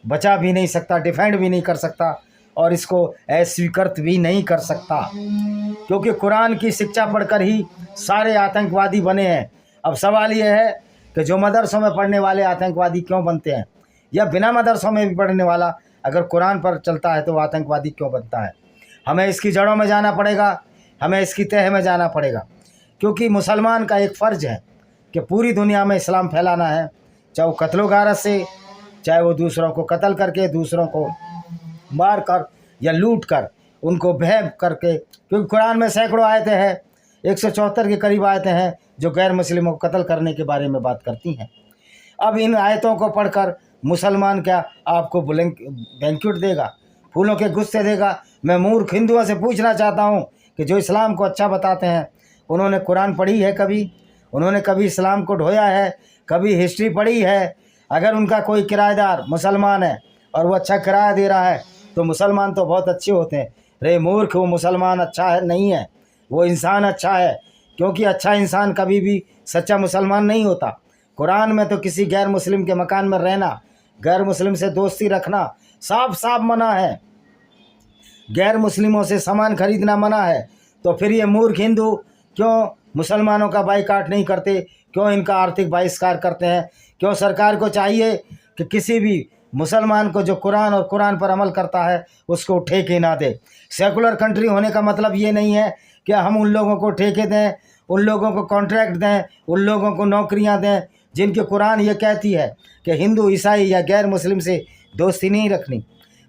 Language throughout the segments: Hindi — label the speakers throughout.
Speaker 1: बचा भी नहीं सकता, डिफेंड भी नहीं कर सकता और इसको अस्वीकृत भी नहीं कर सकता, क्योंकि कुरान की शिक्षा पढ़कर ही सारे आतंकवादी बने हैं। अब सवाल यह है कि जो मदरसों में पढ़ने वाले आतंकवादी क्यों बनते हैं, या बिना मदरसों में भी पढ़ने वाला अगर कुरान पर चलता है तो वो आतंकवादी क्यों बनता है। हमें इसकी जड़ों में जाना पड़ेगा, हमें इसकी तह में जाना पड़ेगा, क्योंकि मुसलमान का एक फ़र्ज़ है कि पूरी दुनिया में इस्लाम फैलाना है, चाहे वो कत्लो गारत से, चाहे वो दूसरों को कत्ल करके, दूसरों को मार कर या लूट कर, उनको भय करके, क्योंकि कुरान में सैकड़ों आयतें हैं, 174 के करीब आयतें हैं जो गैर मुस्लिमों को कत्ल करने के बारे में बात करती हैं। अब इन आयतों को पढ़कर मुसलमान क्या आपको बैंक्वेट देगा, फूलों के गुस्से देगा? मैं मूर्ख हिंदुओं से पूछना चाहता हूँ कि जो इस्लाम को अच्छा बताते हैं, उन्होंने कुरान पढ़ी है कभी? उन्होंने कभी इस्लाम को ढोया है? कभी हिस्ट्री पढ़ी है? अगर उनका कोई किराएदार मुसलमान है और वो अच्छा किराया दे रहा है तो मुसलमान तो बहुत अच्छे होते हैं। रे मूर्ख, वो मुसलमान अच्छा है नहीं है, वो इंसान अच्छा है, क्योंकि अच्छा इंसान कभी भी सच्चा मुसलमान नहीं होता। कुरान में तो किसी गैर मुस्लिम के मकान में रहना, गैर मुस्लिम से दोस्ती रखना साफ साफ मना है, गैर मुस्लिमों से सामान खरीदना मना है। तो फिर ये मूर्ख हिंदू क्यों मुसलमानों का बाइकाट नहीं करते, क्यों इनका आर्थिक बहिष्कार करते हैं? क्यों सरकार को चाहिए कि किसी भी मुसलमान को जो कुरान और कुरान पर अमल करता है उसको ठेके ना दे? सेकुलर कंट्री होने का मतलब ये नहीं है कि हम उन लोगों को ठेके दें, उन लोगों को कॉन्ट्रैक्ट दें, उन लोगों को नौकरियां दें जिनके कुरान ये कहती है कि हिंदू, ईसाई या गैर मुस्लिम से दोस्ती नहीं रखनी।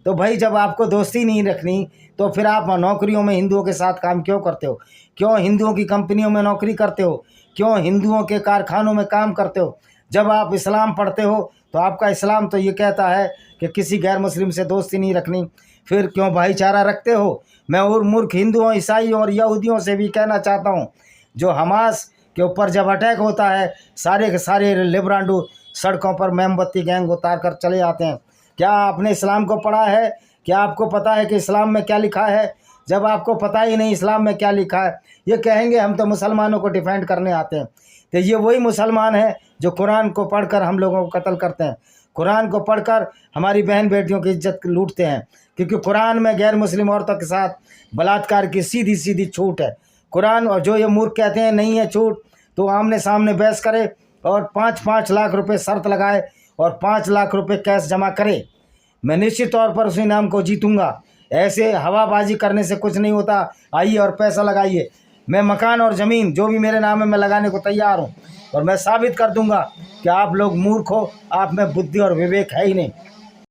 Speaker 1: तो भाई जब आपको दोस्ती नहीं रखनी तो फिर आप नौकरियों में हिंदुओं के साथ काम क्यों करते हो? क्यों हिंदुओं की कंपनियों में नौकरी करते हो? क्यों हिंदुओं के कारखानों में काम करते हो? जब आप इस्लाम पढ़ते हो तो आपका इस्लाम तो ये कहता है कि किसी गैर मुस्लिम से दोस्ती नहीं रखनी, फिर क्यों भाईचारा रखते हो? मैं और मूर्ख हिंदुओं, ईसाई और यहूदियों से भी कहना चाहता हूँ, जो हमास के ऊपर जब अटैक होता है सारे के सारे लिबरांडू सड़कों पर मोमबत्ती गैंग उतार कर चले आते हैं। क्या आपने इस्लाम को पढ़ा है? क्या आपको पता है कि इस्लाम में क्या लिखा है? जब आपको पता ही नहीं इस्लाम में क्या लिखा है, ये कहेंगे हम तो मुसलमानों को डिफेंड करने आते हैं। तो ये वही मुसलमान है जो कुरान को पढ़कर हम लोगों को कत्ल करते हैं, कुरान को पढ़कर हमारी बहन बेटियों की इज्जत लूटते हैं, क्योंकि कुरान में गैर मुस्लिम औरतों के साथ बलात्कार की सीधी सीधी छूट है। कुरान, और जो ये मूर्ख कहते हैं नहीं है छूट, तो आमने सामने बहस करे और 5-5 लाख रुपए शर्त लगाए और 5 लाख रुपए कैश जमा करे। मैं निश्चित तौर पर उस इनाम को जीतूंगा। ऐसे हवाबाजी करने से कुछ नहीं होता। आइए और पैसा लगाइए। मैं मकान और ज़मीन जो भी मेरे नाम है मैं लगाने को तैयार हूँ, और मैं साबित कर दूंगा कि आप लोग मूर्ख हो, आप में बुद्धि और विवेक है ही नहीं।